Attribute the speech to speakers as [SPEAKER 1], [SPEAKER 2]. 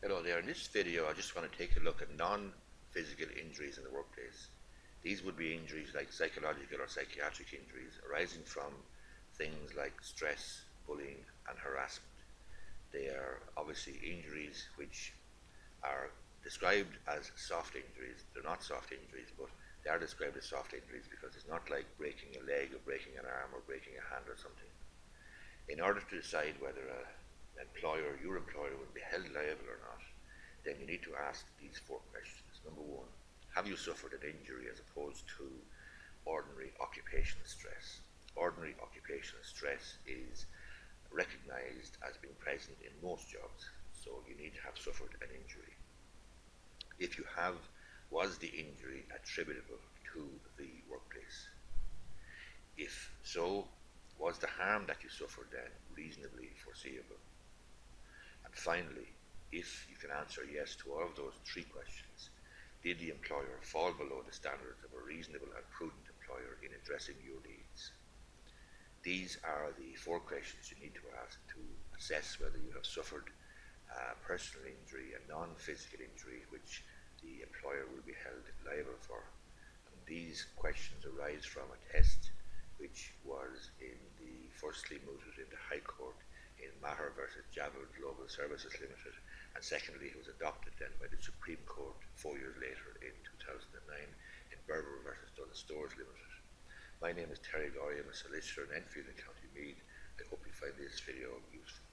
[SPEAKER 1] Hello there. In this video, I just want to take a look at non-physical injuries in the workplace. These would be injuries like psychological or psychiatric injuries arising from things like stress, bullying, and harassment. They are obviously injuries which are described as soft injuries. They're not soft injuries, but they are described as soft injuries because it's not like breaking a leg or breaking an arm or breaking a hand or something. In order to decide whether your employer will be held liable or not, then you need to ask these four questions. Number one, have you suffered an injury as opposed to ordinary occupational stress? Ordinary occupational stress is recognized as being present in most jobs, so you need to have suffered an injury. If you have, was the injury attributable to the workplace? If so, was the harm that you suffered then reasonably foreseeable? And finally, if you can answer yes to all of those three questions, did the employer fall below the standards of a reasonable and prudent employer in addressing your needs? These are the four questions you need to ask to assess whether you have suffered a personal injury, a non-physical injury, which the employer will be held liable for. And these questions arise from a test which was firstly mooted in the High Court in Maher versus Javel Global Services Limited, and secondly it was adopted then by the Supreme Court 4 years later in 2009 in Berber versus Dunn Stores Limited. My name is Gorry. I'm a solicitor in Enfield in County Meath. I hope you find this video useful.